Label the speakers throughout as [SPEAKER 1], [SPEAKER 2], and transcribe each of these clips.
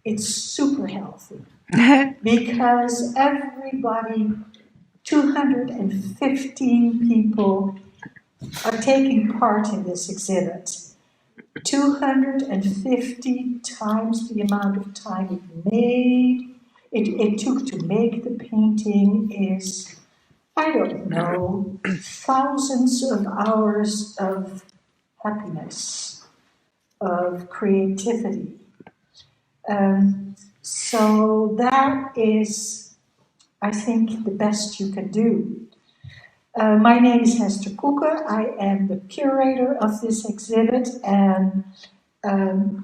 [SPEAKER 1] It's super healthy because everybody, 215 people are taking part in this exhibit. 250 times the amount of time it took to make the painting is, I don't know, thousands of hours of happiness, of creativity. So that is, I think, the best you can do. My name is Hester Koeken. I am the curator of this exhibit, and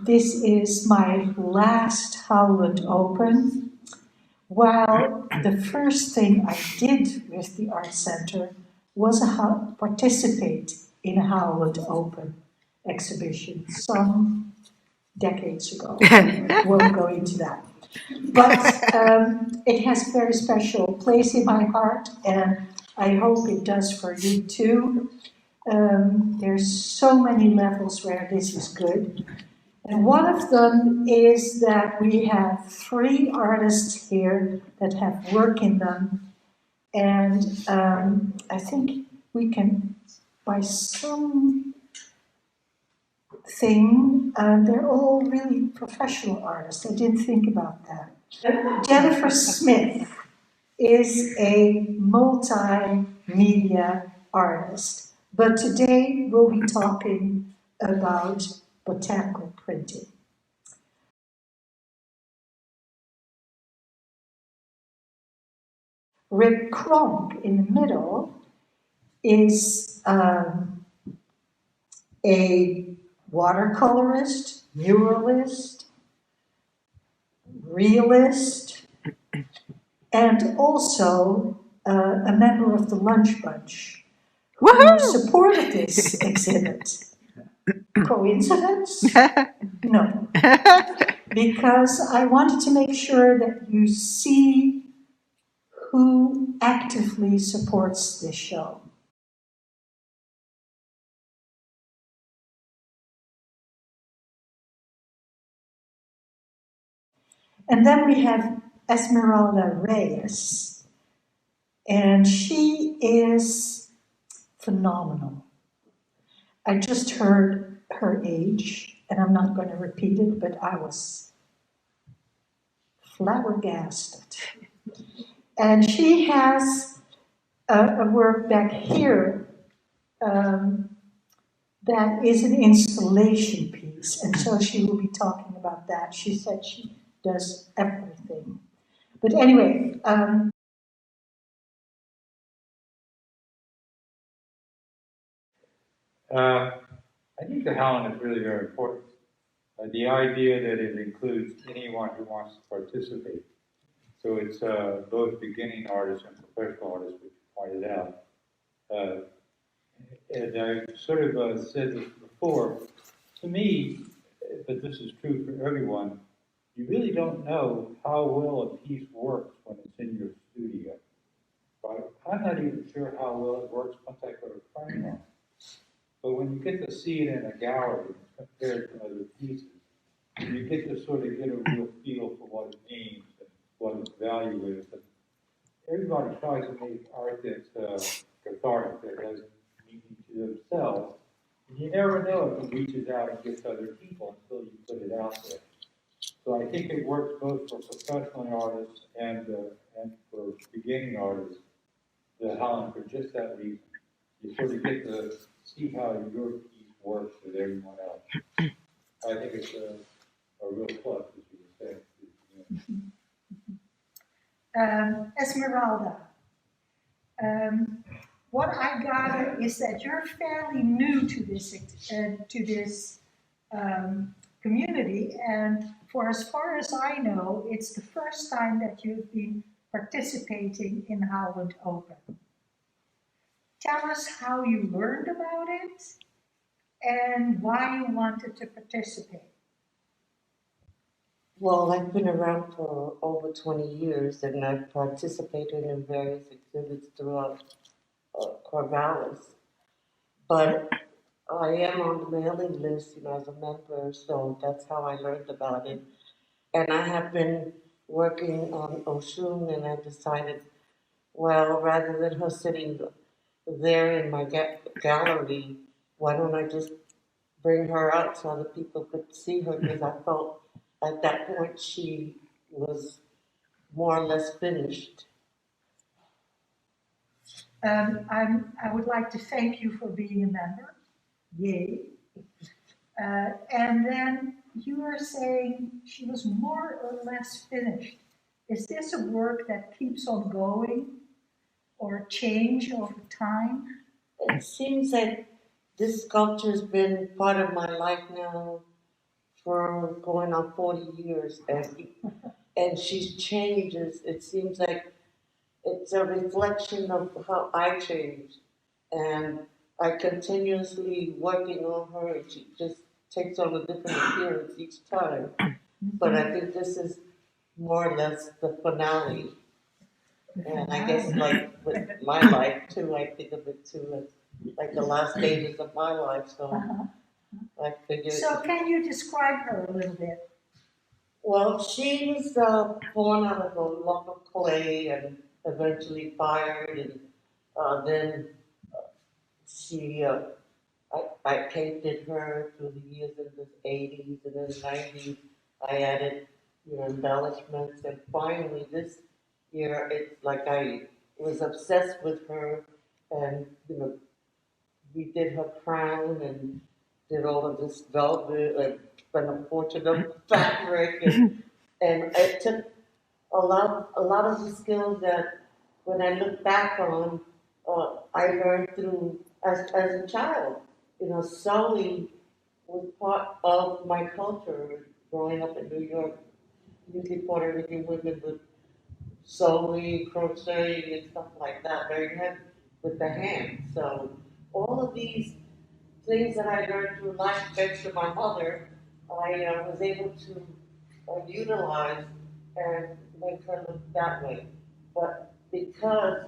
[SPEAKER 1] this is my last Howland Open. While the first thing I did with the Art Center was participate in a Howland Open exhibition some decades ago. I won't go into that. But it has a very special place in my heart, and I hope it does for you too. There's so many levels where this is good. And one of them is that we have 3 artists here that have work in them. And I think we can, by some thing, they're all really professional artists. I didn't think about that. Jennifer Smith is a multimedia artist, but today we'll be talking about botanical printing. Rick Cronk in the middle is a watercolorist, muralist, realist, and also a member of the Lunch Bunch who supported this exhibit. Coincidence? No. Because I wanted to make sure that you see who actively supports this show. And then we have Esmeralda Reyes, and she is phenomenal. I just heard her age, and I'm not going to repeat it, but I was flabbergasted. And she has a work back here that is an installation piece, and so she will be talking about that. She said she does everything. But anyway,
[SPEAKER 2] I think the Howland is really very important. The idea that it includes anyone who wants to participate. So it's both beginning artists and professional artists, which you pointed out. And I sort of said this before, to me, but this is true for everyone, you really don't know how well a piece works when it's in your studio. Right? I'm not even sure how well it works once I put a frame on. But when you get to see it in a gallery compared to other pieces, you get to sort of get a real feel for what it means and what its value is. And everybody tries to make art that's cathartic, that has meaning to themselves. And you never know if it reaches out and gets other people until you put it out there. So I think it works both for professional artists and for beginning artists, the Howland, for just that reason. You sort of get to see how your piece works with everyone else. I think it's a real plus, as you were saying.
[SPEAKER 1] Esmeralda, what I gather is that you're fairly new to this community, and for as far as I know, it's the first time that you've been participating in Howland Open. Tell us how you learned about it and why you wanted to participate.
[SPEAKER 3] Well, I've been around for over 20 years, and I've participated in various exhibits throughout Corvallis. But I am on the mailing list, as a member, so that's how I learned about it. And I have been working on Oshun, and I decided, well, rather than her sitting there in my gallery, why don't I just bring her out so other people could see her? Because I felt at that point she was more or less finished.
[SPEAKER 1] I would like to thank you for being a member. Yay. And then you were saying she was more or less finished. Is this a work that keeps on going or change over time?
[SPEAKER 3] It seems like this sculpture has been part of my life now for going on 40 years, and she changes. It seems like it's a reflection of how I changed, and I continuously working on her, and she just takes on a different appearance each time. But I think this is more or less the finale. And I guess like with my life too, I think of it too like the last stages of my life. So
[SPEAKER 1] Uh-huh.
[SPEAKER 3] I figured.
[SPEAKER 1] So can you describe her a little bit?
[SPEAKER 3] Well, she was born out of a lump of clay and eventually fired, and then she, I painted her through the years in the 80s, and then the 90s I added, embellishments, and finally this year it's like I was obsessed with her, and we did her crown and did all of this velvet, like spent a fortune of fabric, and it took a lot of the skills that when I look back on, I learned through as a child. Sewing was part of my culture growing up in New York. Usually Puerto Rican women would sewing, crocheting, and stuff like that, very heavy with the hands. So all of these things that I learned through life, thanks to my mother, I was able to utilize and make her look that way. But because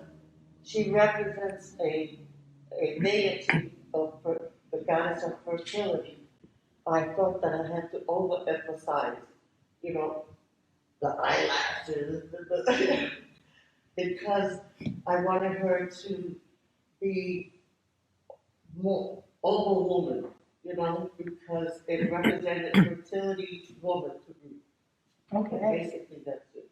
[SPEAKER 3] she represents a deity of the goddess of fertility, I felt that I had to overemphasize, you know, the eyelashes, because I wanted her to be more of a woman, because it represented fertility woman to me.
[SPEAKER 1] Okay.
[SPEAKER 3] Basically, that's it.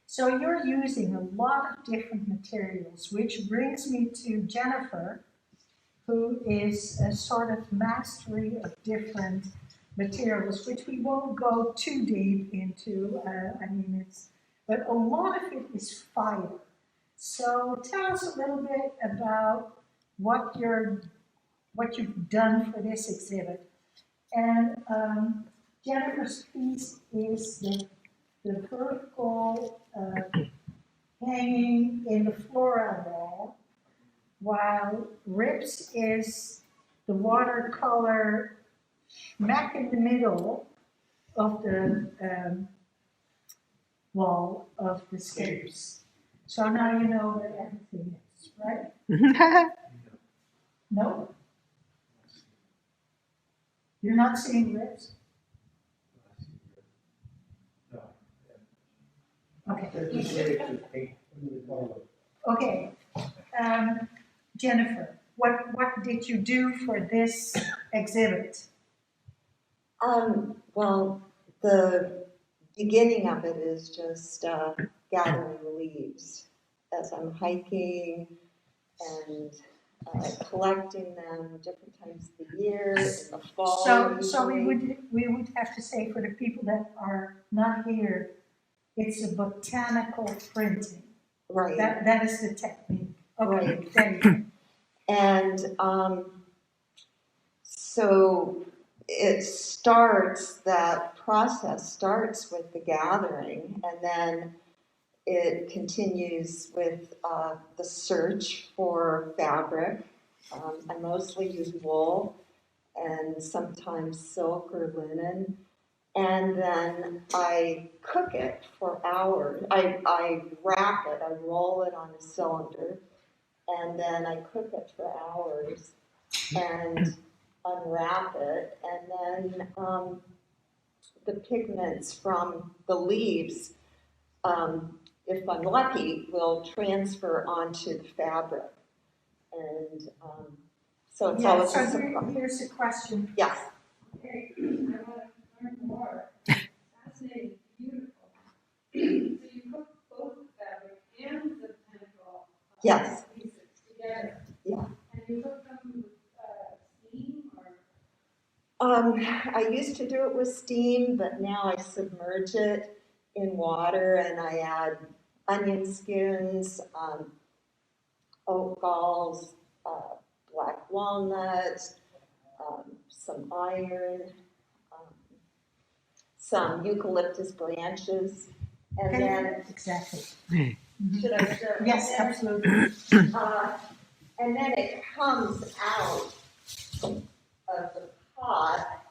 [SPEAKER 1] So you're using a lot of different materials, which brings me to Jennifer, who is a sort of mastery of different materials, which we won't go too deep into. But a lot of it is fiber. So tell us a little bit about what you've done for this exhibit. And Jennifer's piece is the vertical hanging in the floral wall, while Rips is the watercolor smack in the middle of the wall of the steps. So now you know where everything is, right? No? You're not seeing Rips? Okay. Okay. Jennifer, what did you do for this exhibit?
[SPEAKER 4] Well, the beginning of it is just gathering leaves as I'm hiking and collecting them different times of the year, in the fall.
[SPEAKER 1] So we would have to say, for the people that are not here, it's a botanical printing.
[SPEAKER 4] Right.
[SPEAKER 1] That is the technique. Okay,
[SPEAKER 4] Right.
[SPEAKER 1] there you go.
[SPEAKER 4] And so that process starts with the gathering, and then it continues with the search for fabric. I mostly use wool and sometimes silk or linen. And then I cook it for hours. I wrap it, I roll it on a cylinder, and then I cook it for hours and unwrap it. And then the pigments from the leaves, if I'm lucky, will transfer onto the fabric. And so it's
[SPEAKER 1] Yeah,
[SPEAKER 4] always
[SPEAKER 1] so
[SPEAKER 4] a surprise.
[SPEAKER 1] here's a question.
[SPEAKER 4] Yes.
[SPEAKER 5] Okay, I want to learn more. Fascinating, beautiful. So you cook both the fabric and the botanical
[SPEAKER 4] Yes.
[SPEAKER 5] pieces together.
[SPEAKER 4] Yeah.
[SPEAKER 5] And you cook them with steam or?
[SPEAKER 4] I used to do it with steam, but now I submerge it in water and I add onion skins, oat galls, black walnut, some iron, some eucalyptus branches, and
[SPEAKER 1] Okay,
[SPEAKER 4] then,
[SPEAKER 1] exactly.
[SPEAKER 4] should I start?
[SPEAKER 1] Yes, absolutely.
[SPEAKER 4] And then it comes out of the pot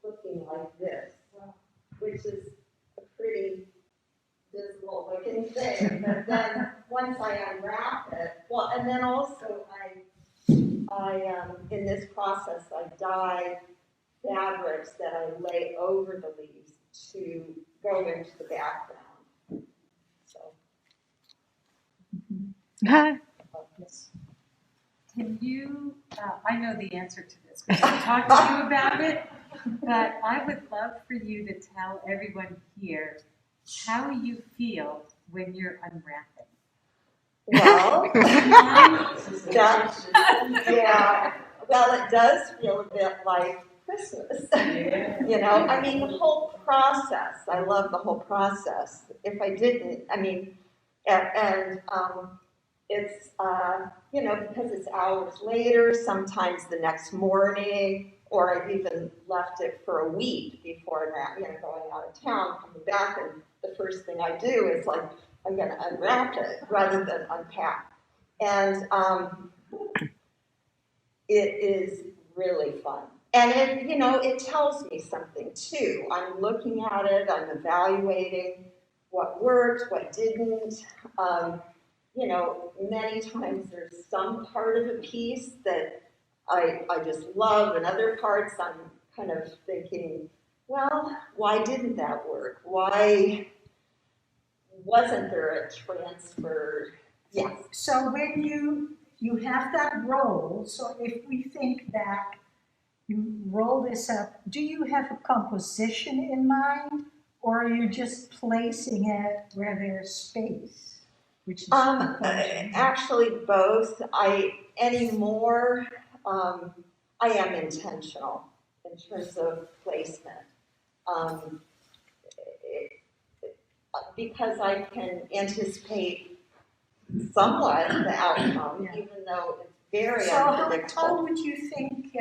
[SPEAKER 4] looking like this, which is a pretty dismal looking thing. But then once I unwrap it, well, and then also I in this process, I dye fabrics that I lay over the leaves to go into the background. So.
[SPEAKER 1] Yes.
[SPEAKER 6] Can you, I know the answer to this, because I talked to you about it, but I would love for you to tell everyone here how you feel when you're unwrapping.
[SPEAKER 4] Well, yeah, well, it does feel a bit like Christmas. You know, I mean, the whole process, I love the whole process. If I didn't, I mean, it's, you know, because it's hours later, sometimes the next morning, or I've even left it for a week before, you know, going out of town, coming back, and the first thing I do is like, I'm going to unwrap it rather than unpack. And it is really fun. And it, you know, it tells me something too. I'm looking at it, I'm evaluating what worked, what didn't. You know, many times there's some part of a piece that I just love, and other parts I'm kind of thinking, well, why didn't that work? Why wasn't there a transfer? Yes.
[SPEAKER 1] So when you have that roll, so if we think back, you roll this up, do you have a composition in mind, or are you just placing it where there's space? Which is
[SPEAKER 4] Actually both. Anymore, I am intentional in terms of placement. Because I can anticipate somewhat the outcome,
[SPEAKER 1] Yeah.
[SPEAKER 4] even though it's very
[SPEAKER 1] so
[SPEAKER 4] unpredictable.
[SPEAKER 1] how would you think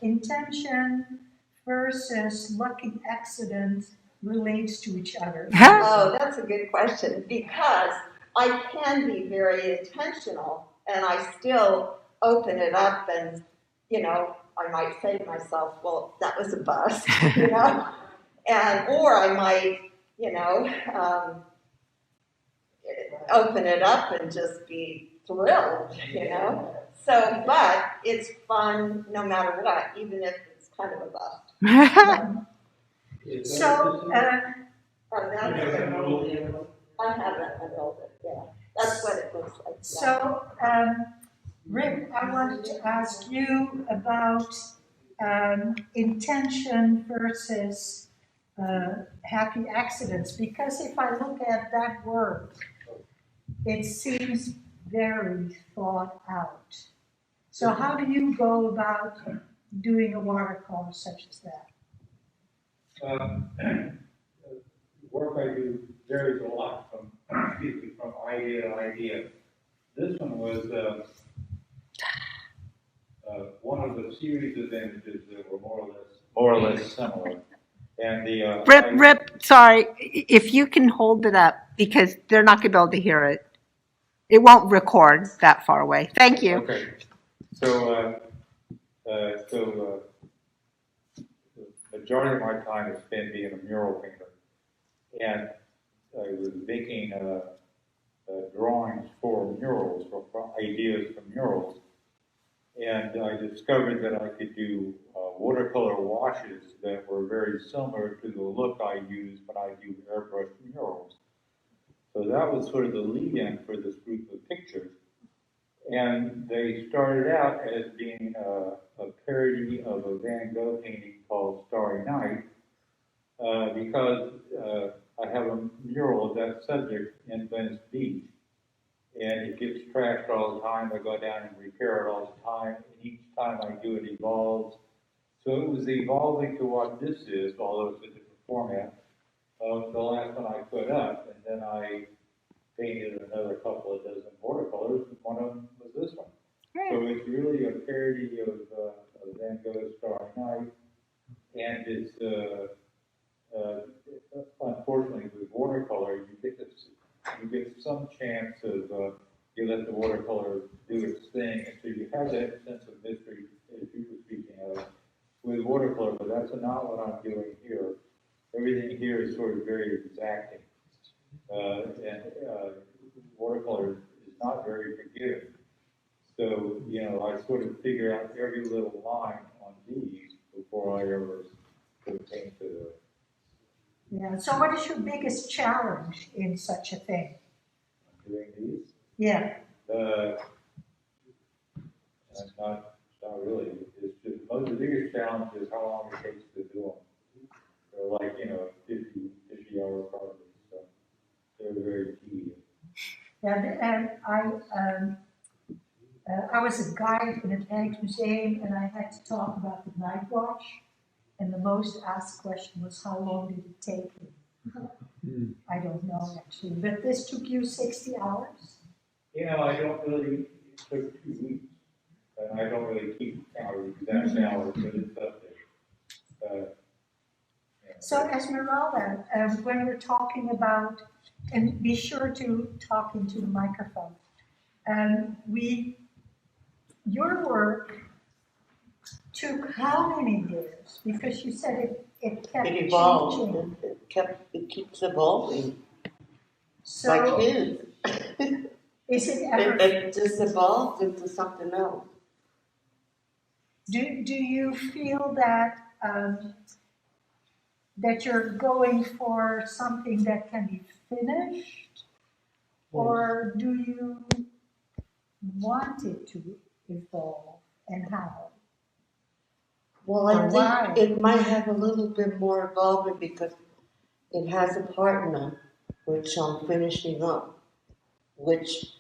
[SPEAKER 1] intention versus lucky accident relates to each other?
[SPEAKER 4] Oh, that's a good question, because I can be very intentional and I still open it up and, you know, I might say to myself, well, that was a bust, you know, or I might, you know, open it up and just be thrilled, you know. So, but it's fun no matter what, even if it's kind of a bust.
[SPEAKER 1] So,
[SPEAKER 4] I haven't unrolled it, yeah. That's what it looks like.
[SPEAKER 1] So, Rick, I wanted to ask you about intention versus happy accidents, because if I look at that word, it seems very thought out. So how do you go about doing a watercolor such as that?
[SPEAKER 2] The work I do varies a lot from idea to idea. This one was one of the series of images that were more or less similar. And the
[SPEAKER 7] Rip, sorry, if you can hold it up, because they're not going to be able to hear it. It won't record that far away. Thank you.
[SPEAKER 2] Okay. So the majority of my time is spent being a mural painter, and I was making drawings for murals, for ideas for murals. And I discovered that I could do watercolor washes that were very similar to the look I use when I do airbrush murals. So that was sort of the lead-in for this group of pictures. And they started out as being a parody of a Van Gogh painting called Starry Night, because I have a mural of that subject in Venice Beach. And it gets trashed all the time. I go down and repair it all the time. And each time I do it evolves. So it was evolving to what this is, although it's a different format, of the last one I put up. And then I painted another couple of dozen watercolors, and one of them was this one. So it's really a parody of Van Gogh's Starry Night. And it's, unfortunately, with watercolor, you get some chance of you let the watercolor do its thing, and so you have that sense of mystery as you were speaking of with watercolor, but that's not what I'm doing here. Everything here is sort of very exacting, and watercolor is not very forgiving. So, you know, I sort of figure out every little line on these before I ever put paint to them.
[SPEAKER 1] Yeah, so what is your biggest challenge in such a thing?
[SPEAKER 2] Doing these.
[SPEAKER 1] Yeah,
[SPEAKER 2] Not really. It's just, most of the biggest challenge is how long it takes to do them. They're like, you know, 50-hour projects, so they're very tedious.
[SPEAKER 1] and I was a guide in a Botanical Museum, and I had to talk about the night watch. And the most asked question was, how long did it take you? I don't know actually, but this took you 60 hours?
[SPEAKER 2] You know, I don't really, it took 2 weeks, and I don't really keep count of exact hours, but it's up there. Yeah.
[SPEAKER 1] So Esmeralda, when we're talking about, and be sure to talk into the microphone, your work took how many years? Because you said it kept
[SPEAKER 3] It evolved,
[SPEAKER 1] changing.
[SPEAKER 3] it keeps evolving,
[SPEAKER 1] So
[SPEAKER 3] like his.
[SPEAKER 1] is it ever,
[SPEAKER 3] It just evolves into something else.
[SPEAKER 1] do you feel that, that you're going for something that can be finished? Or do you want it to evolve, and how?
[SPEAKER 3] Well,
[SPEAKER 1] Or why?
[SPEAKER 3] I think it might have a little bit more involvement because it has a partner, which I'm finishing up, which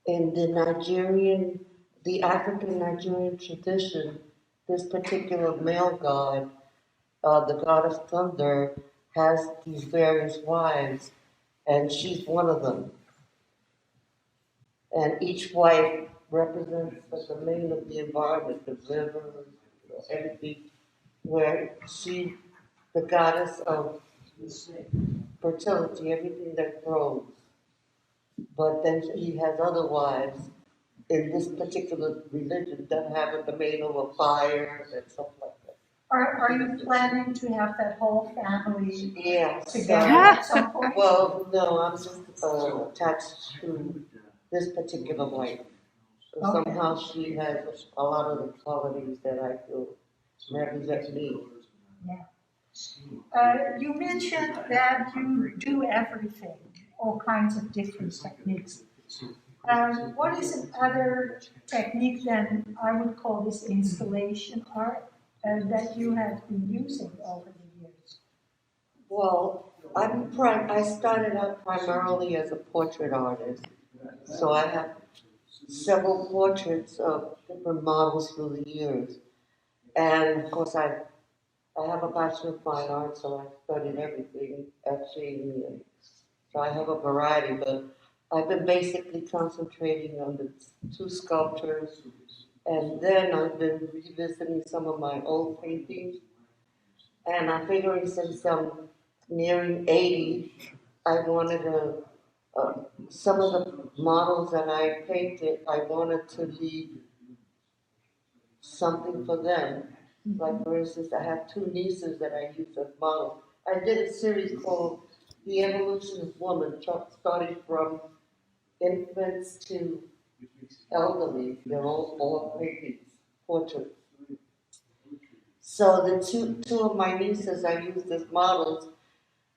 [SPEAKER 3] in the African Nigerian tradition, this particular male god, the god of thunder, has these various wives, and she's one of them. And each wife represents the domain of the environment, the river, everything, where she, the goddess of fertility, everything that grows. But then he has other wives in this particular religion that have a domain over fire and stuff like that.
[SPEAKER 1] Are you planning to have that whole family
[SPEAKER 3] Yeah.
[SPEAKER 1] together at some point?
[SPEAKER 3] Well, no, I'm just attached to this particular wife. So
[SPEAKER 1] Okay.
[SPEAKER 3] somehow she has a lot of the qualities that I feel represent me.
[SPEAKER 1] You mentioned that you do everything, all kinds of different techniques. What is another technique then I would call this installation art that you have been using over the years?
[SPEAKER 3] Well, I started out primarily as a portrait artist, so I have several portraits of different models through the years. And of course, I have a Bachelor of Fine Arts, so I studied everything at JMU. So I have a variety, but I've been basically concentrating on the 2 sculptures, and then I've been revisiting some of my old paintings. And I'm figuring since I'm nearing 80, I wanted some of the models that I painted, I wanted to leave something for them. Like for instance, I have 2 nieces that I use as models. I did a series called The Evolution of Woman, starting from infants to elderly, they're all paintings. portraits. So the two of my nieces I used as models.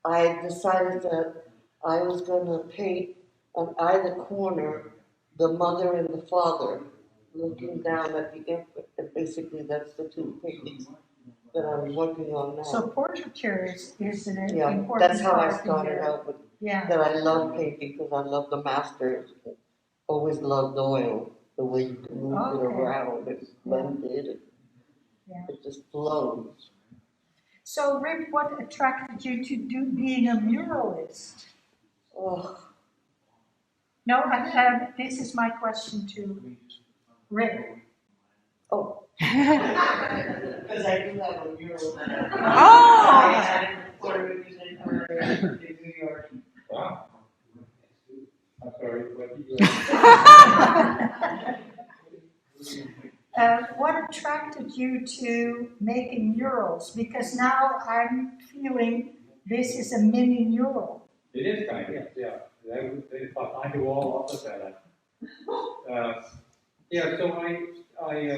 [SPEAKER 3] I decided that I was going to paint on either corner the mother and the father looking down at the infant. And basically, that's the two paintings that I'm working on now.
[SPEAKER 1] So portraiture is an
[SPEAKER 3] Yeah,
[SPEAKER 1] important
[SPEAKER 3] that's how I
[SPEAKER 1] part in
[SPEAKER 3] started
[SPEAKER 1] your-
[SPEAKER 3] out with
[SPEAKER 1] Yeah,
[SPEAKER 3] that. I love painting because I love the masters. Always loved oil, the way you can move it
[SPEAKER 1] Okay.
[SPEAKER 3] around and blend it. And
[SPEAKER 1] Yeah.
[SPEAKER 3] it just flows.
[SPEAKER 1] so Rip, what attracted you to being a muralist?
[SPEAKER 3] Oh,
[SPEAKER 1] No, this is my question to Rip.
[SPEAKER 3] oh. Because I do have a mural that
[SPEAKER 7] Oh!
[SPEAKER 3] I had in Puerto Rico and in New York.
[SPEAKER 2] Wow. I'm sorry, what did you
[SPEAKER 1] What attracted you to making murals? Because now I'm feeling this is a mini mural.
[SPEAKER 2] It is kind of, yeah. They behind the wall off of that. Yeah, so I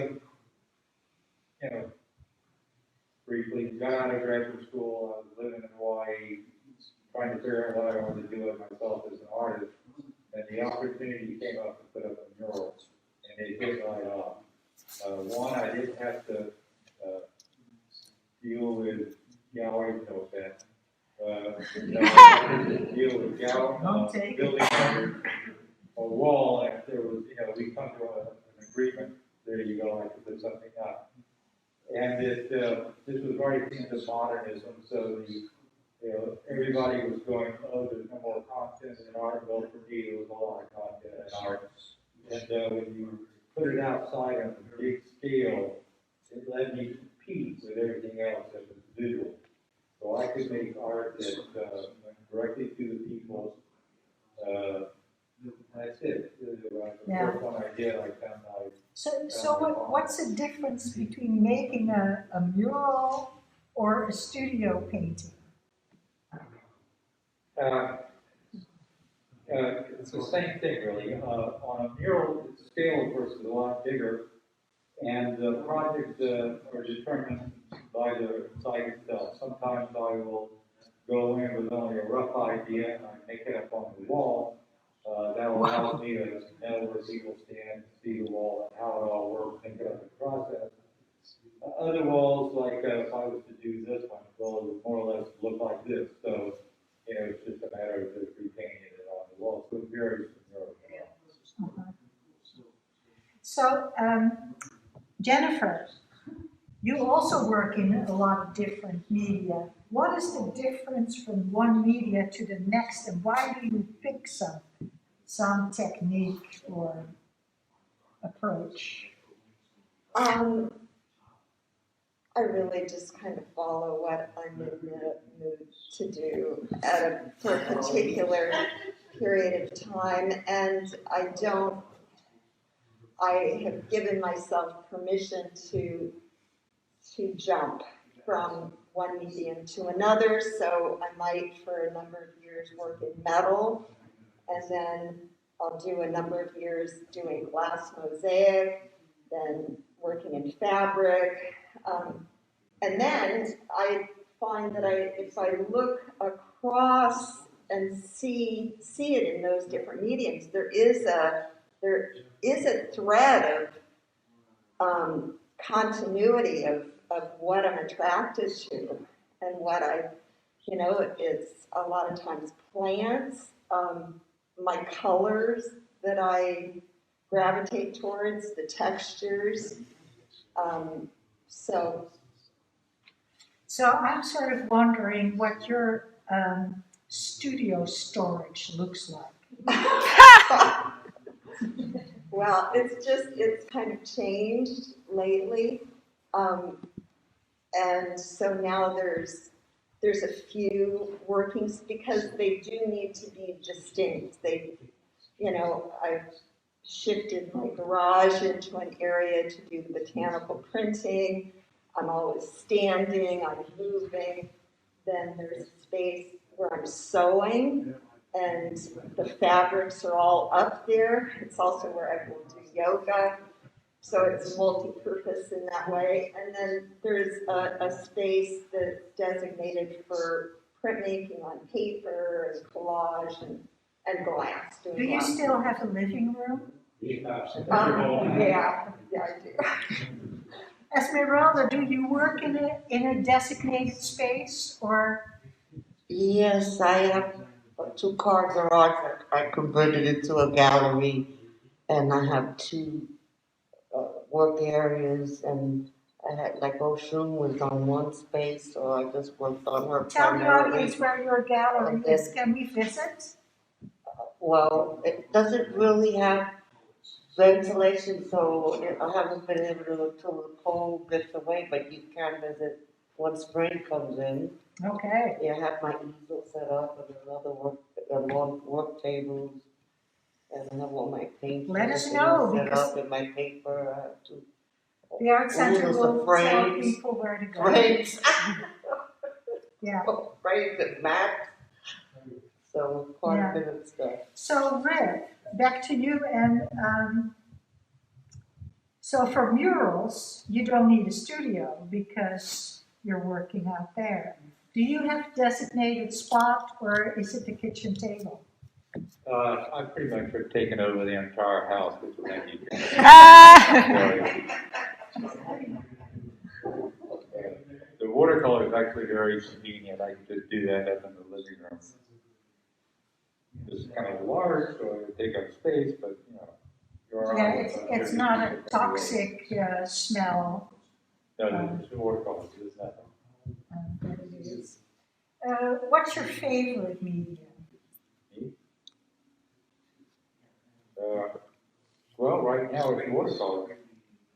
[SPEAKER 2] briefly got out of graduate school. I was living in Hawaii, trying to figure out what I wanted to do with myself as an artist. And the opportunity came up to put up a mural, and it hit right off. One, I didn't have to deal with galleries, no offense. Deal with building under a wall, and if there was, we come to an agreement, there you go, I could put something up. And this was right into modernism, so everybody was going, oh, there's no more content in art. Well, for me, there was a lot of content in art. And when you put it outside on a big scale, it let me compete with everything else that was visual. So I could make art that went directly to the people. That's it. The first one I did, I found out.
[SPEAKER 1] So what's the difference between making a mural or a studio painting?
[SPEAKER 2] It's the same thing, really. On a mural, the scale, of course, is a lot bigger, and the projects are determined by the site itself. Sometimes I will go in with only a rough idea, and I make it up on the wall. That allows me to know where people stand, see the wall, and how it all works, think about the process. Other walls, like if I was to do this one, well, it would more or less look like this. So, it's just a matter of just repainting it on the wall. So it varies from mural to mural.
[SPEAKER 1] So, Jennifer, you also work in a lot of different media. What is the difference from one media to the next, and why do you pick some technique or approach?
[SPEAKER 4] I really just kind of follow what I'm in the mood to do for a particular period of time, and I have given myself permission to jump from one medium to another. So I might for a number of years work in metal, and then I'll do a number of years doing glass mosaic, then working in fabric. And then I find that if I look across and see it in those different mediums, there is a thread of continuity of what I'm attracted to, and what it's a lot of times plants, my colors that I gravitate towards, the textures.
[SPEAKER 1] So I'm sort of wondering what your studio storage looks like.
[SPEAKER 4] Well, it's kind of changed lately. And so now there's a few workings, because they do need to be distinct. I've shifted my garage into an area to do the botanical printing. I'm always standing, I'm moving. Then there's a space where I'm sewing, and the fabrics are all up there. It's also where I will do yoga. So it's multi-purpose in that way. And then there's a space that's designated for printmaking on paper and collage and glass.
[SPEAKER 1] Do you still have a living room?
[SPEAKER 4] Yeah, I do.
[SPEAKER 1] Esmeralda, do you work in a designated space or?
[SPEAKER 3] Yes, I have a two-car garage that I converted into a gallery, and I have two work areas, and I had, like, Oshun was on one space, so I just worked on her
[SPEAKER 1] Tell the
[SPEAKER 3] primarily.
[SPEAKER 1] audience where your gallery
[SPEAKER 3] Okay.
[SPEAKER 1] is. Can we visit?
[SPEAKER 3] Well, it doesn't really have ventilation, so I haven't been able to look till the cold gets away, but you can visit once spring comes in.
[SPEAKER 1] Okay.
[SPEAKER 3] Yeah, I have my easel set up and another long work tables, and I have all my paint.
[SPEAKER 1] Let us know,
[SPEAKER 3] set
[SPEAKER 1] because
[SPEAKER 3] up in my paper. I have to.
[SPEAKER 1] the Art Center
[SPEAKER 3] Rules
[SPEAKER 1] will
[SPEAKER 3] of
[SPEAKER 1] tell
[SPEAKER 3] frames.
[SPEAKER 1] people where to go.
[SPEAKER 3] Frames.
[SPEAKER 1] Yeah.
[SPEAKER 3] Frames and mats. So quite a bit of stuff.
[SPEAKER 1] So Rick, back to you. And so for murals, you don't need a studio because you're working out there. Do you have a designated spot or is it the kitchen table?
[SPEAKER 2] I pretty much have taken over the entire house, which will make you. The watercolor is actually very convenient. I can just do that up in the living room. It's kind of large, so it would take up space, but you know, you're
[SPEAKER 1] Yeah,
[SPEAKER 2] alright.
[SPEAKER 1] it's not a toxic smell.
[SPEAKER 2] No, the watercolor is nothing.
[SPEAKER 1] But it is. What's your favorite medium?
[SPEAKER 2] Well, right now it's watercolor,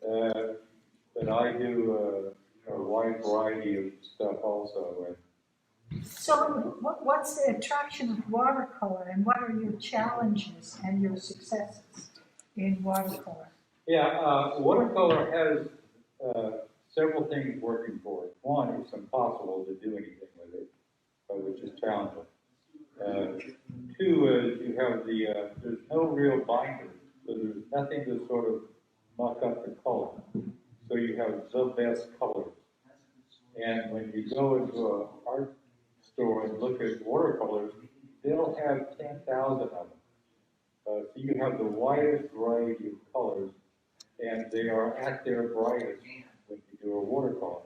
[SPEAKER 2] but I do a wide variety of stuff also.
[SPEAKER 1] So what's the attraction of watercolor and what are your challenges and your successes in watercolor?
[SPEAKER 2] Yeah, watercolor has several things working for it. One, it's impossible to do anything with it, which is challenging. Two is you have there's no real binder, so there's nothing to sort of muck up the color. So you have the best colors. And when you go into an art store and look at watercolors, they'll have 10,000 of them. So you have the widest variety of colors, and they are at their brightest when you do a watercolor.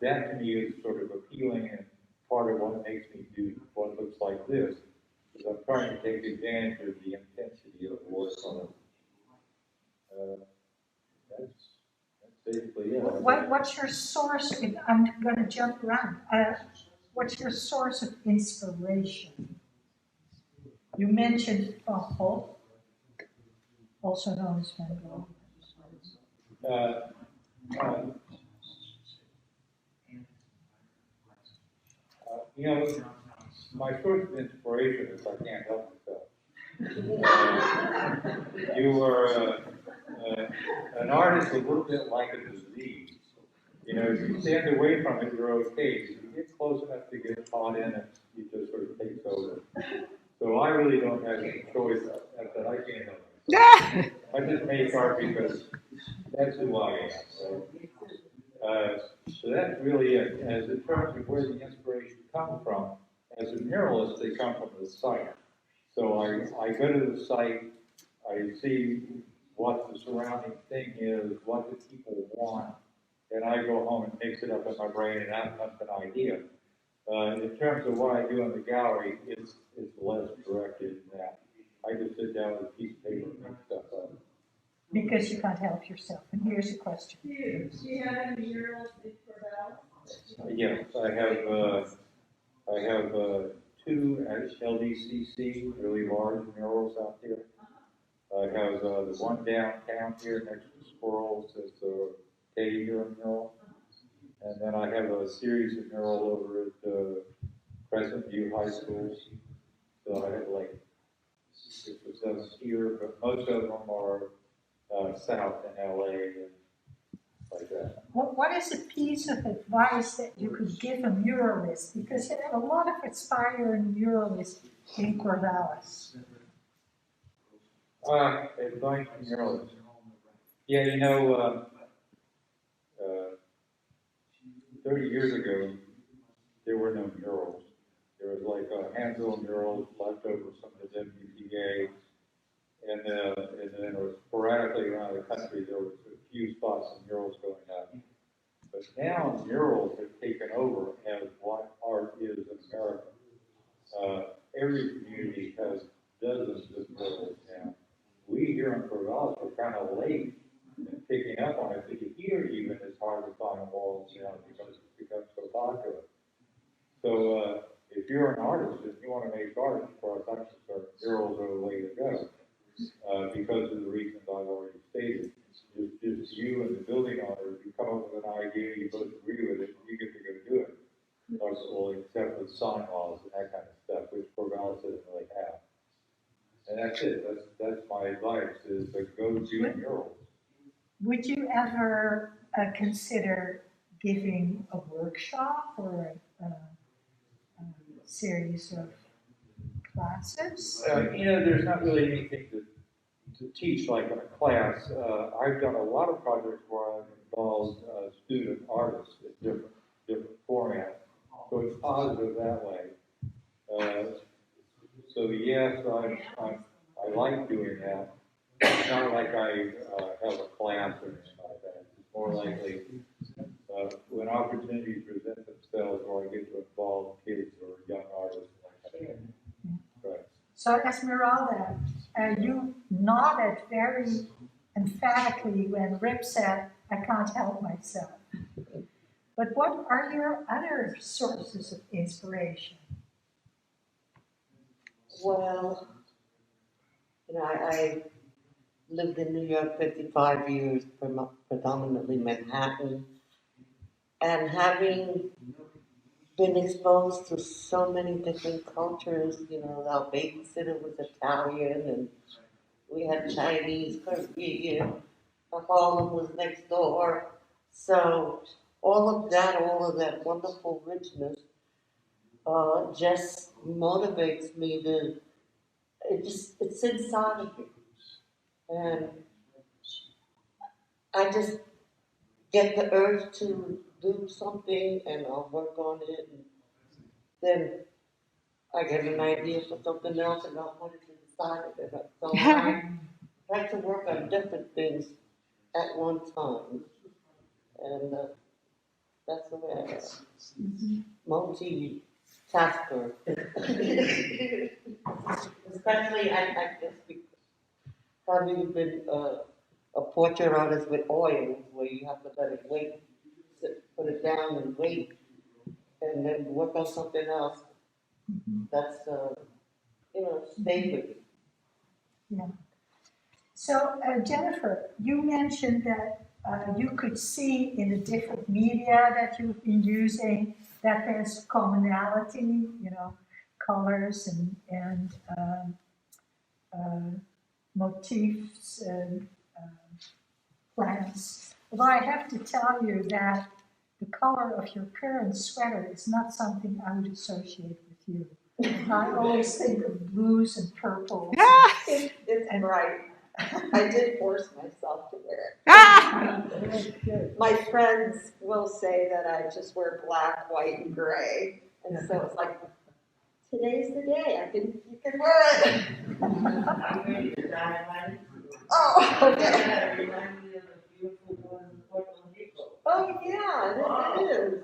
[SPEAKER 2] That to me is sort of appealing and part of what makes me do what looks like this, is I'm trying to take advantage of the intensity of watercolor. That's basically it.
[SPEAKER 1] What's your source? I'm going to jump around. What's your source of inspiration? You mentioned Van Gogh, also known as Van Gogh.
[SPEAKER 2] You know, my source of inspiration is I can't help myself. You are an artist a little bit like a disease. You know, if you stand away from it, you're okay. If you get close enough to get caught in it, you just sort of takes over. So I really don't have any choice that I can't help myself. I just make art because that's who I am. Right? So that's really it. As in terms of where the inspiration comes from, as a muralist, they come from the site. So I go to the site, I see what the surrounding thing is, what the people want, and I go home and mix it up in my brain and out comes an idea. In terms of what I do in the gallery, it's less directed than that. I just sit down with a piece of paper and make stuff up.
[SPEAKER 1] Because you can't help yourself. And here's a question.
[SPEAKER 5] Do you have any murals in Corvallis?
[SPEAKER 2] Yes, I have 2 at LDCC, really large murals out there. I have the one downtown here next to Squirrels, it's a K-Hero mural. And then I have a series of murals over at Crescent View High School. So I have like 6 or 7 here, but most of them are south in LA and like that.
[SPEAKER 1] What is a piece of advice that you could give a muralist? Because you have a lot of aspiring muralists in Corvallis.
[SPEAKER 2] Advice from muralists. Yeah, 30 years ago, there were no murals. There was like a handful of murals left over from the WPA, and then it was sporadically around the country, there was a few spots of murals going up. But now murals have taken over as what art is in America. Every community has dozens of murals now. We here in Corvallis were kind of late in picking up on it, but here even it's hard to find walls now because it's become so popular. So if you're an artist and you want to make art, as far as I'm concerned, murals are the way to go because of the reasons I've already stated. Just you and the building owner, if you come up with an idea, you both agree with it, you get to go do it. Well, except with sign laws and that kind of stuff, which Corvallis doesn't really have. And that's it. That's my advice: is to go do murals.
[SPEAKER 1] Would you ever consider giving a workshop or a series of classes?
[SPEAKER 2] There's not really anything to teach like in a class. I've done a lot of projects where I've involved student artists in different formats. So it's positive that way. So yes, I like doing that. It's not like I have a class or anything like that. It's more likely when opportunities present themselves where I get to involve kids or young artists. Right.
[SPEAKER 1] So Esmeralda, you nodded very emphatically when Rip said, "I can't help myself." But what are your other sources of inspiration?
[SPEAKER 3] Well, I lived in New York 55 years, predominantly Manhattan, and having been exposed to so many different cultures, our babysitter was Italian, and we had Chinese, Korean, Harlem was next door, so all of that wonderful richness just motivates me to, it's inside of me. And I just get the urge to do something and I'll work on it. And then I get an idea for something else and I'll put it to the side of it. So I like to work on different things at one time. And that's the way I am. Multi-tasker. Especially, I guess, having been a portrait artist with oils, where you have to let it wait, put it down and wait, and then work on something else. That's, stay with it.
[SPEAKER 1] Yeah. So Jennifer, you mentioned that you could see in the different media that you've been using that there's commonality, colors and motifs and plants. Although I have to tell you that the color of your current sweater is not something I would associate with you. I always think of blues and purples.
[SPEAKER 4] It's bright. I did force myself to wear it. My friends will say that I just wear black, white, and gray. And so it's like, today's the day. You can wear it. Oh, okay. Oh, yeah, it is.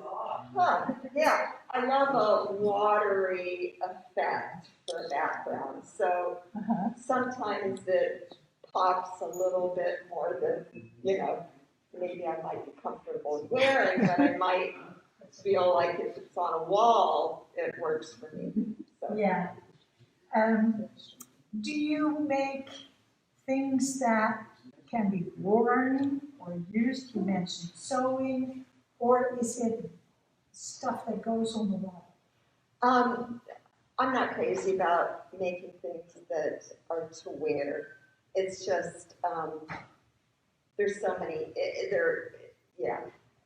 [SPEAKER 4] Huh. Yeah, I love a watery effect for a background. So sometimes it pops a little bit more than, maybe I might be comfortable wearing, but I might feel like if it's on a wall, it works for me. So.
[SPEAKER 1] Yeah. Do you make things that can be worn or used? You mentioned sewing, or is it stuff that goes on the wall?
[SPEAKER 4] I'm not crazy about making things that are to wear. It's just, there's so many,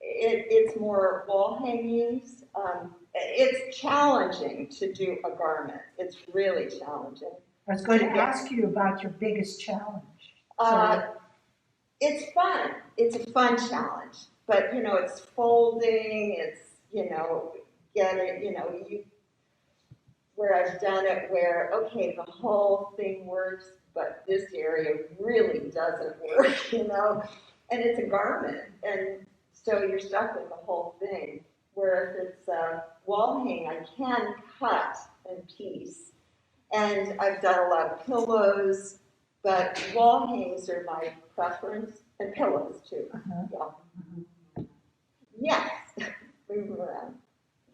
[SPEAKER 4] it's more wall hangings. It's challenging to do a garment. It's really challenging.
[SPEAKER 1] I was going to ask you about your biggest challenge.
[SPEAKER 4] it's fun. It's a fun challenge, but you know, it's folding. It's get it. Where I've done it, where okay, the whole thing works, but this area really doesn't work. And it's a garment, and so you're stuck with the whole thing. Where if it's a wall hang, I can cut and piece, and I've done a lot of pillows. But wall hangs are my preference, and pillows too. Yeah. Yes, move them around.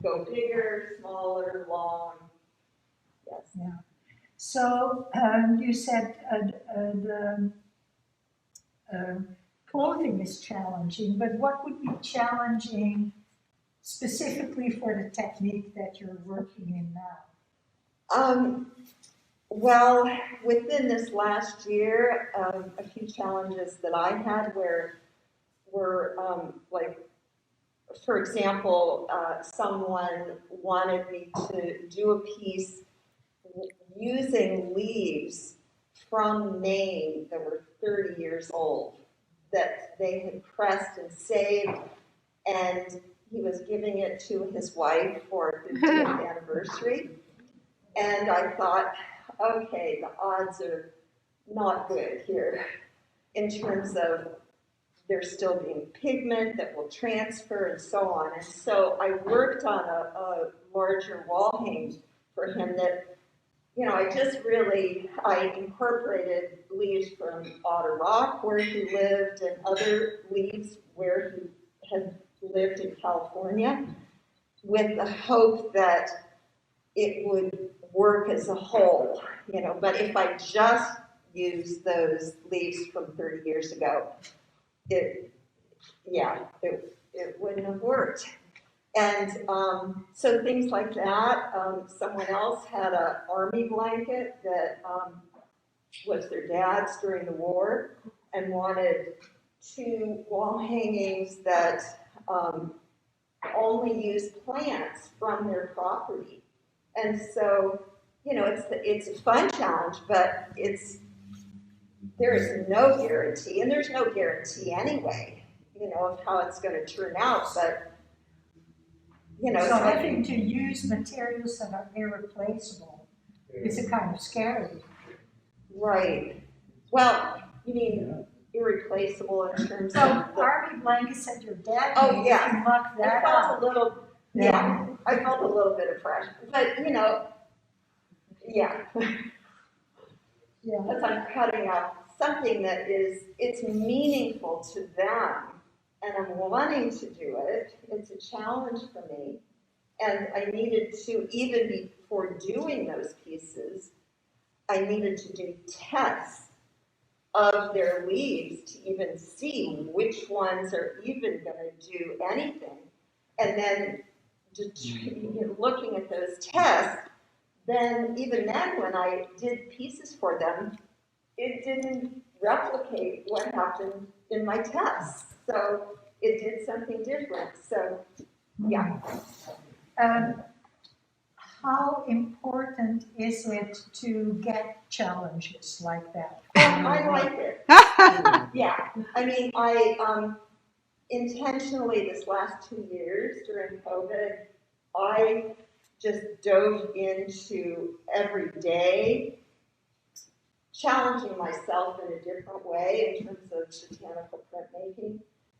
[SPEAKER 4] Go bigger, smaller, long. Yes.
[SPEAKER 1] Yeah. So you said the clothing is challenging, but what would be challenging specifically for the technique that you're working in now?
[SPEAKER 4] Well, within this last year, a few challenges that I had were like, for example, someone wanted me to do a piece using leaves from Maine that were 30 years old that they had pressed and saved, and he was giving it to his wife for her 50th anniversary. And I thought, okay, the odds are not good here in terms of there still being pigment that will transfer and so on. And so I worked on a larger wall hang for him that, I incorporated leaves from Otter Rock where he lived and other leaves where he had lived in California with the hope that it would work as a whole, but if I just used those leaves from 30 years ago, it wouldn't have worked. And so things like that. Someone else had an army blanket that was their dad's during the war and wanted 2 wall hangings that only used plants from their property. And so, it's a fun challenge, but there is no guarantee, and there's no guarantee anyway, of how it's going to turn out. But
[SPEAKER 1] So having to use materials that are irreplaceable is a kind of scary.
[SPEAKER 4] Right. Well, you mean irreplaceable in terms
[SPEAKER 1] So
[SPEAKER 4] of
[SPEAKER 1] army blankets that your dad
[SPEAKER 4] Oh,
[SPEAKER 1] made,
[SPEAKER 4] yeah.
[SPEAKER 1] if you muck
[SPEAKER 4] I
[SPEAKER 1] that
[SPEAKER 4] felt
[SPEAKER 1] up.
[SPEAKER 4] a little, I felt a little bit of pressure, but
[SPEAKER 1] Yeah.
[SPEAKER 4] because I'm cutting out something that it's meaningful to them, and I'm wanting to do it. It's a challenge for me, and I needed to, even before doing those pieces, I needed to do tests of their leaves to even see which ones are even going to do anything, and then looking at those tests, then even then when I did pieces for them, it didn't replicate what happened in my tests. So it did something different. So yeah.
[SPEAKER 1] How important is it to get challenges like that?
[SPEAKER 4] I like it. Yeah. I mean, I intentionally this last 2 years during COVID, I just dove into every day challenging myself in a different way in terms of botanical printmaking,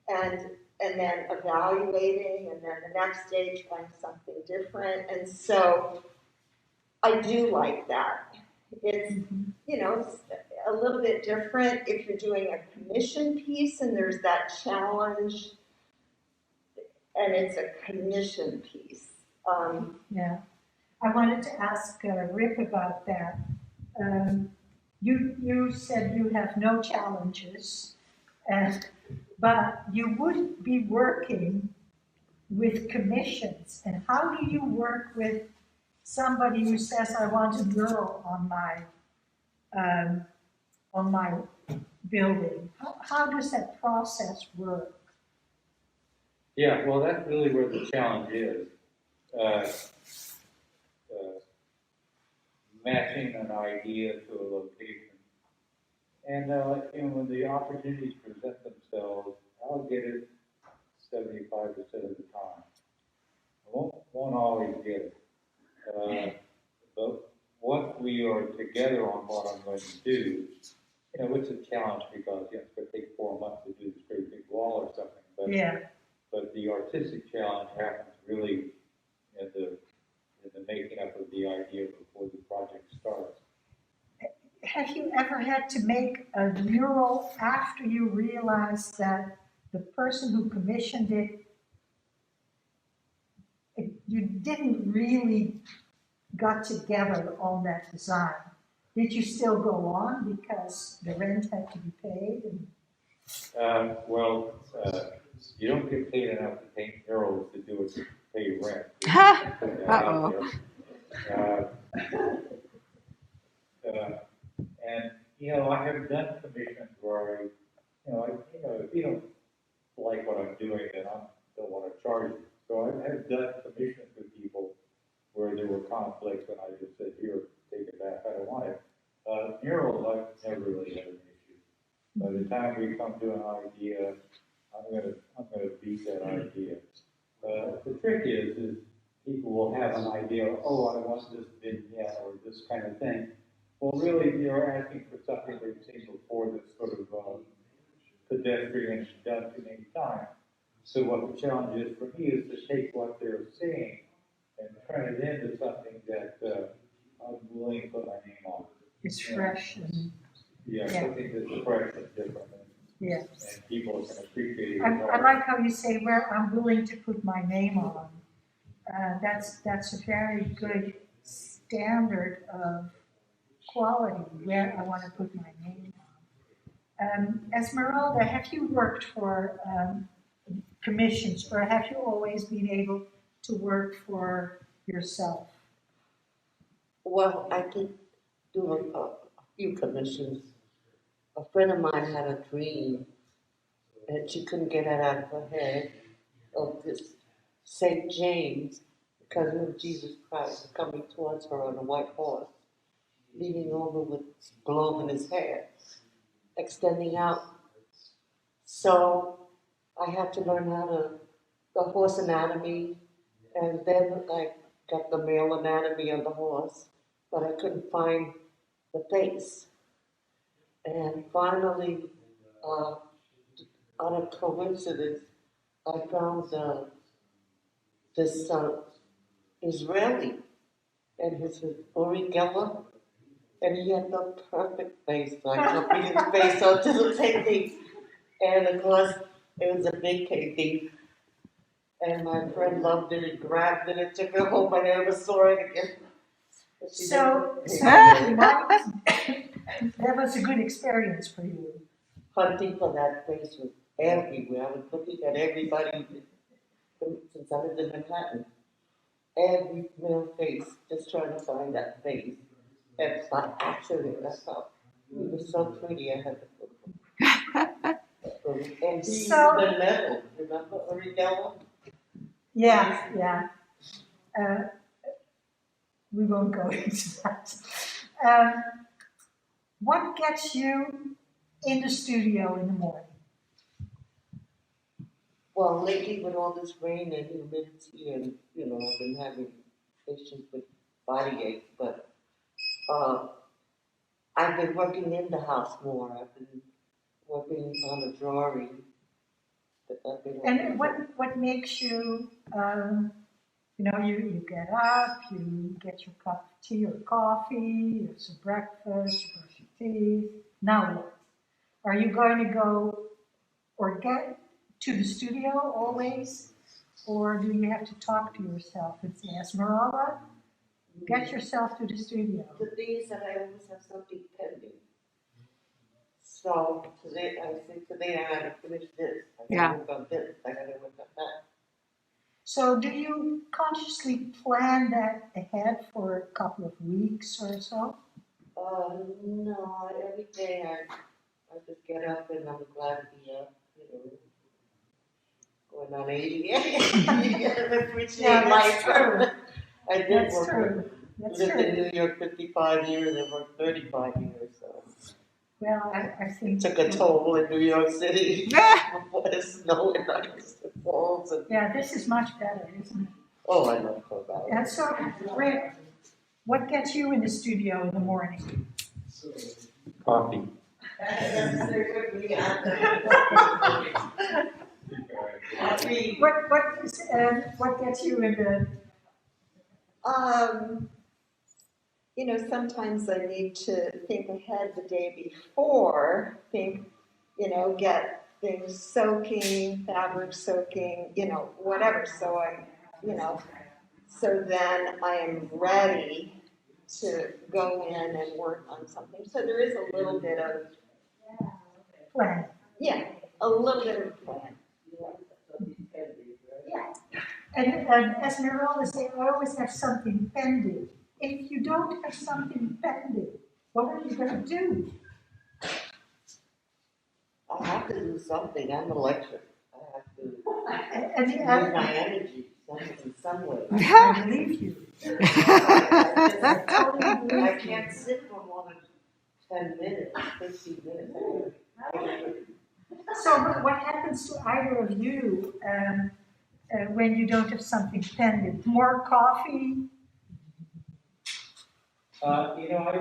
[SPEAKER 4] and then evaluating, and then the next day trying something different. And so I do like that. It's it's a little bit different if you're doing a commission piece and there's that challenge, and it's a commission piece.
[SPEAKER 1] Yeah. I wanted to ask Rick about that. You said you have no challenges, but you would be working with commissions. And how do you work with somebody who says, I want a mural on my building? How does that process work?
[SPEAKER 2] Yeah, well, that's really where the challenge is. Matching an idea to a location. And, when the opportunities present themselves, I'll get it 75% of the time. I won't always get it. But once we are together on what I'm going to do, it's a challenge because, it's going to take 4 months to do this great big wall or something. But the artistic challenge happens really in the making up of the idea before the project starts.
[SPEAKER 1] Have you ever had to make a mural after you realized that the person who commissioned it, you didn't really got together on that design? Did you still go on because the rent had to be paid?
[SPEAKER 2] You don't get paid enough to paint murals to do it to pay rent.
[SPEAKER 7] Uh-oh.
[SPEAKER 2] And I have done commissions where if you don't like what I'm doing, then I don't want to charge you. So I have done commissions with people where there were conflicts, and I just said, "Here, take it back. I don't want it." Murals, I've never really had an issue. By the time we come to an idea, I'm gonna beat that idea. The trick is people will have an idea. Oh, I want this vignette or this kind of thing. Well, really, they're asking for something they've seen before that's sort of pedestrian and done too many times. So what the challenge is for me is to take what they're seeing and turn it into something that I'm willing to put my name on.
[SPEAKER 1] It's fresh and
[SPEAKER 2] Something that's fresh and different.
[SPEAKER 1] yeah.
[SPEAKER 2] And people can appreciate it.
[SPEAKER 1] I like how you say where I'm willing to put my name on. That's a very good standard of quality where I want to put my name on. Esmeralda, have you worked for commissions, or have you always been able to work for yourself?
[SPEAKER 3] Well, I did do a few commissions. A friend of mine had a dream, and she couldn't get it out of her head, of this St. James, cousin of Jesus Christ, coming towards her on a white horse, leaning over with a globe in his hair, extending out. So I had to learn the horse anatomy, and then I got the male anatomy of the horse, but I couldn't find the face. And finally, out of coincidence, I found this Israeli, and his Uri Geller, and he had the perfect face, so I copied his face onto the painting. And of course, it was a big painting. And my friend loved it and grabbed it and took it home. I never saw it again.
[SPEAKER 1] So that was a good experience for you.
[SPEAKER 3] Hunting for that face was everywhere. I was looking at everybody since I lived in Manhattan. Every male face, just trying to find that face. And by accident, that's how he was so pretty. I had to put him. And he's
[SPEAKER 1] So-
[SPEAKER 3] the level, remember Origella?
[SPEAKER 1] Yeah. We won't go into that. What gets you in the studio in the morning?
[SPEAKER 3] Well, lately with all this rain and humidity and, I've been having issues with body aches, but I've been working in the house more. I've been working on a drawing.
[SPEAKER 1] And what makes you, you get up, you get your cup of tea or coffee, you have some breakfast, you brush your teeth. Now what? Are you going to go or get to the studio always? Or do you have to talk to yourself and say, Esmeralda, get yourself to the studio?
[SPEAKER 3] The thing is that I always have something pending. So today I gotta finish this. I gotta work on this. I gotta work on that.
[SPEAKER 1] So do you consciously plan that ahead for a couple of weeks or so?
[SPEAKER 3] No. Every day I just get up and I'm glad to be up. Going on 80. I appreciate life.
[SPEAKER 1] True.
[SPEAKER 3] I did
[SPEAKER 1] That's
[SPEAKER 3] work.
[SPEAKER 1] true. That's
[SPEAKER 3] Lived in
[SPEAKER 1] true.
[SPEAKER 3] New York 55 years and worked 35 years. So.
[SPEAKER 1] Well, I think.
[SPEAKER 3] Took a toll in New York City. Before the snow and ice and falls and,
[SPEAKER 1] Yeah, this is much better, isn't it?
[SPEAKER 3] oh, I love Corvallis.
[SPEAKER 1] And so, Rick, what gets you in the studio in the morning?
[SPEAKER 2] Coffee.
[SPEAKER 1] What gets you in the?
[SPEAKER 4] You know, sometimes I need to think ahead the day before, get things soaking, fabric soaking, whatever. So so then I am ready to go in and work on something. So there is a little bit of,
[SPEAKER 1] Plan.
[SPEAKER 4] yeah, a little bit of plan.
[SPEAKER 1] Yeah. And Esmeralda said, I always have something pending. If you don't have something pending, what are you going to do?
[SPEAKER 3] I have to do something, I'm electric. I have to
[SPEAKER 1] And
[SPEAKER 3] use my energy in some way.
[SPEAKER 1] I believe you.
[SPEAKER 3] I can't sit for more than 10 minutes, 15 minutes.
[SPEAKER 1] So what happens to either of you when you don't have something pending? More coffee?
[SPEAKER 2] I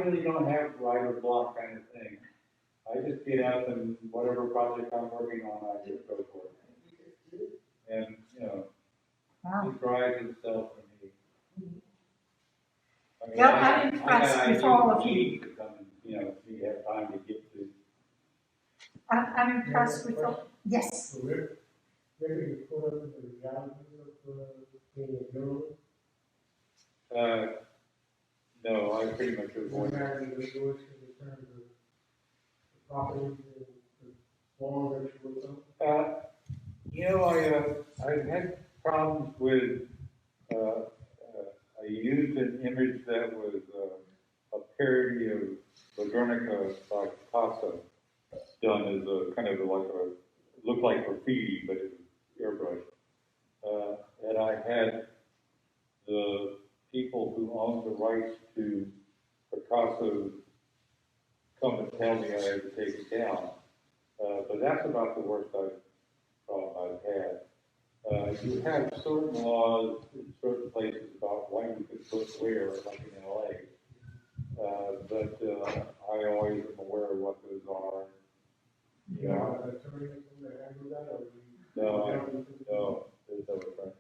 [SPEAKER 2] really don't have writer block kind of thing. I just get up and whatever project I'm working on, I just go for it. And,
[SPEAKER 1] Wow.
[SPEAKER 2] it drives itself for me.
[SPEAKER 1] Yeah, I'm impressed with all of you.
[SPEAKER 2] You have time to get to.
[SPEAKER 1] I'm impressed with all. Yes.
[SPEAKER 8] So where do you put up the reality of being a mural?
[SPEAKER 2] No, I pretty much
[SPEAKER 8] Does it
[SPEAKER 2] avoid it.
[SPEAKER 8] matter the resources in terms of the properties and the form that you work on?
[SPEAKER 2] I've had problems with, I used an image that was a parody of Guernica by Picasso, done as a kind of looked like graffiti, but it was airbrush. And I had the people who owned the rights to Picasso come and tell me I had to take it down. But that's about the worst problem I've had. You have certain laws in certain places about what you can put where, like in LA. But I always am aware of what those are.
[SPEAKER 8] You know, an attorney that handles that, or
[SPEAKER 2] No, there's no attorney.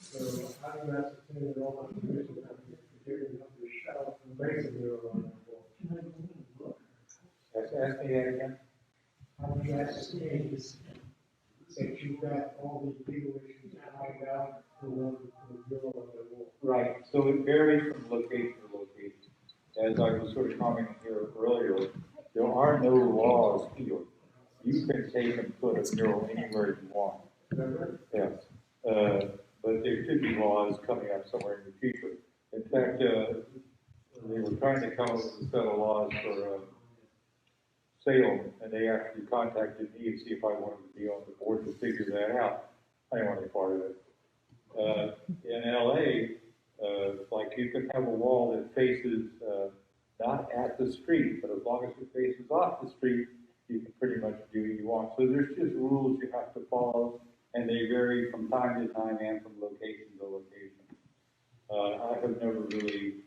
[SPEAKER 8] So how do you ascertain that all the permission that you're giving up your shell from basing mural on that wall?
[SPEAKER 2] Ask me that again.
[SPEAKER 8] How do you ascertain that you've got all the legal issues ironed out for the mural on the wall?
[SPEAKER 2] Right, so it varies from location to location. As I was sort of commenting here earlier, there are no laws here. You can take and put a mural anywhere you want.
[SPEAKER 8] Is that right?
[SPEAKER 2] Yes. But there could be laws coming up somewhere in the future. In fact, they were trying to come up with a set of laws for Salem, and they actually contacted me to see if I wanted to be on the board to figure that out. I didn't want to be part of it. In LA, like you can have a wall that faces not at the street, but as long as it faces off the street, you can pretty much do what you want. So there's just rules you have to follow, and they vary from time to time and from location to location. I have never really,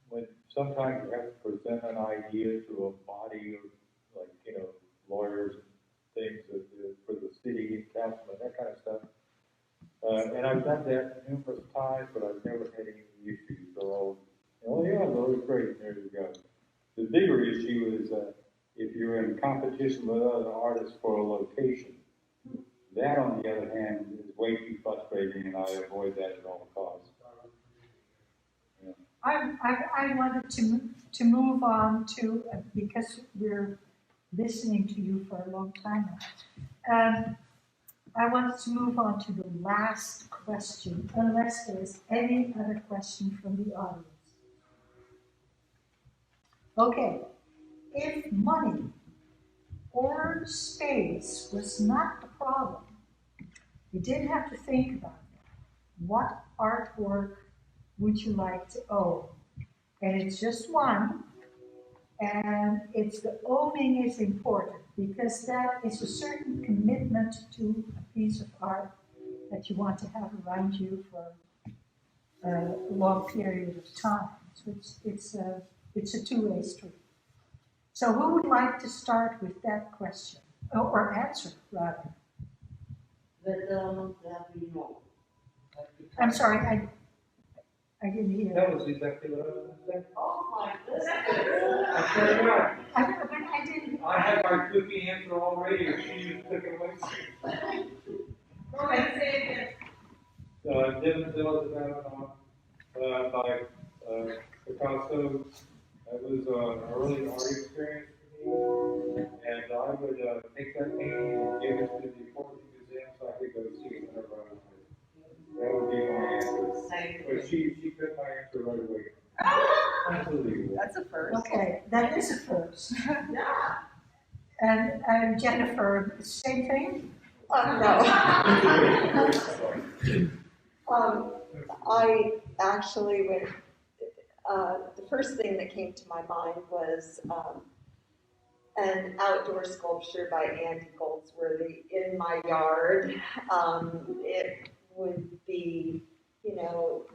[SPEAKER 2] when sometimes you have to present an idea to a body of, lawyers and things for the city and councilmen, that kind of stuff. And I've done that numerous times, but I've never had any issues. They're all, yeah, that was great, there you go. The bigger issue is if you're in competition with other artists for a location. That, on the other hand, is way too frustrating, and I avoid that at all costs. Yeah.
[SPEAKER 1] I wanted to move on to, because we're listening to you for a long time now. I wanted to move on to the last question, unless there's any other question from the audience. Okay, if money or space was not the problem, you didn't have to think about it. What artwork would you like to own? And it's just one, And it's the owning is important because that is a certain commitment to a piece of art that you want to have around you for a long period of time. So it's a two-way street. So who would like to start with that question, or answer rather? I'm sorry, I didn't hear.
[SPEAKER 2] That was exactly what I was going to say.
[SPEAKER 3] Oh, my goodness.
[SPEAKER 2] I swear to God.
[SPEAKER 1] I didn't.
[SPEAKER 2] I had my cookie answer already, and she just took it away.
[SPEAKER 5] Go ahead, say it again.
[SPEAKER 2] Devon's by Picasso. That was an early art experience for me, and I would take that painting and give it to the Portrait Museum so I could go see it whenever I wanted. That would be my answer. But she took my answer right away. Unbelievable.
[SPEAKER 4] That's a first.
[SPEAKER 1] Okay, that is a first. Yeah. And Jennifer, same thing?
[SPEAKER 4] No. I actually went, the first thing that came to my mind was an outdoor sculpture by Andy Goldsworthy in my yard. It would be, you know,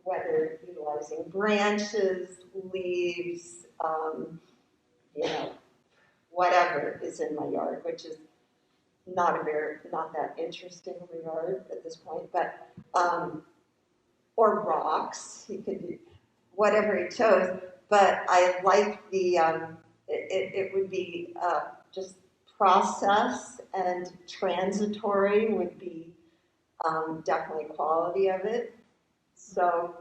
[SPEAKER 4] whether utilizing branches, leaves, you know, whatever is in my yard, which is not that interesting of a yard at this point, but, or rocks, he could do whatever he chose, but I like the, it would be just process and transitory would be definitely quality of it. So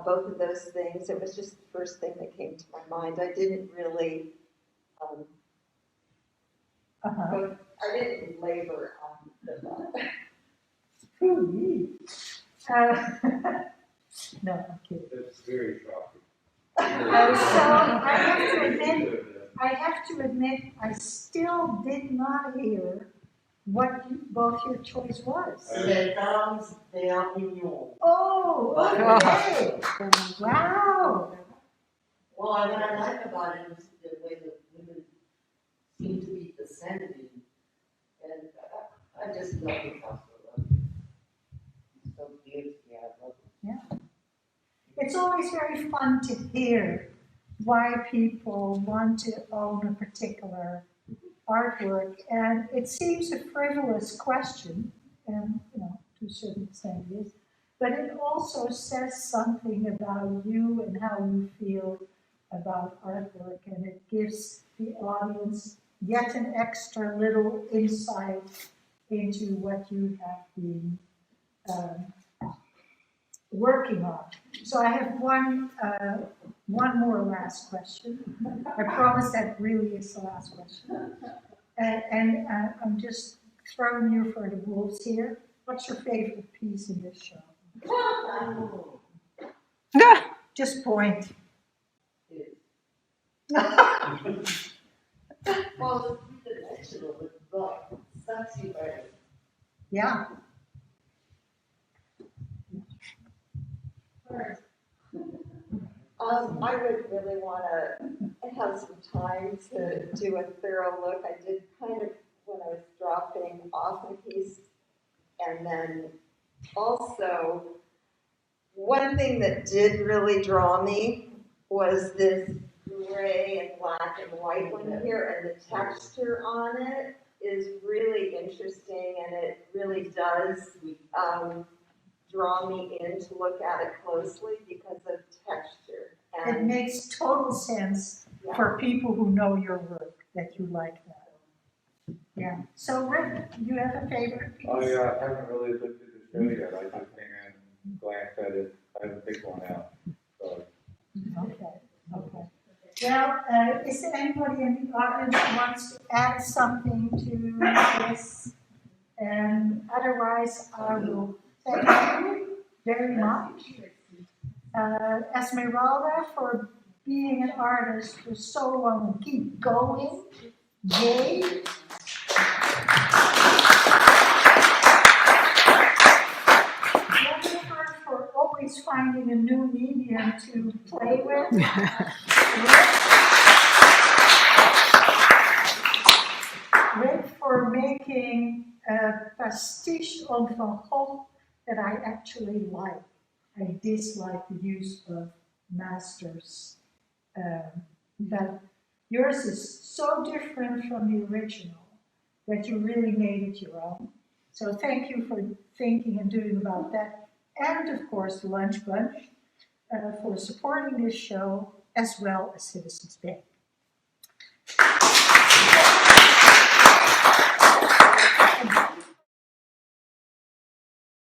[SPEAKER 4] both of those things, it was just the first thing that came to my mind. I didn't really, I didn't labor on the thought.
[SPEAKER 1] No, I'm kidding.
[SPEAKER 2] That's very shocking.
[SPEAKER 1] So I have to admit, I still did not hear what both your choice was.
[SPEAKER 3] Les dames d'Avignon.
[SPEAKER 1] Oh, okay. Wow.
[SPEAKER 3] Well, what I like about it is the way the women seem to be descending, and I just love it. So beautiful, I love it.
[SPEAKER 1] Yeah. It's always very fun to hear why people want to own a particular artwork, and it seems a frivolous question, and you know, to a certain extent it is, but it also says something about you and how you feel about artwork, and it gives the audience yet an extra little insight into what you have been working on. So I have one more last question. I promise that really is the last question. And I'm just throwing you for the wolves here. What's your favorite piece in this show? Just point.
[SPEAKER 3] Well, the three-dimensional with the sexy way.
[SPEAKER 1] Yeah.
[SPEAKER 4] I would really want to have some time to do a thorough look. I did kind of when I was dropping off a piece, and then also one thing that did really draw me was this gray and black and white one here, and the texture on it is really interesting, and it really does draw me in to look at it closely because of texture.
[SPEAKER 1] It
[SPEAKER 4] And
[SPEAKER 1] makes total sense for people who know your work that you like that. Yeah. So Rick, you have a favorite piece?
[SPEAKER 2] I haven't really looked at the show yet. I just came in, glanced at it. I haven't picked one out. So.
[SPEAKER 1] Okay. Well, is there anybody in the audience who wants to add something to this? And otherwise, I will thank you very much. Esmeralda, for being an artist for so long and keep going. Yay. Jennifer, for always finding a new medium to play with. on Van Gogh that I actually like. I dislike the use of masters. But yours is so different from the original that you really made it your own. So thank you for thinking and doing about that. And of course, the Lunch Bunch for supporting this show as well as Citizens Bank.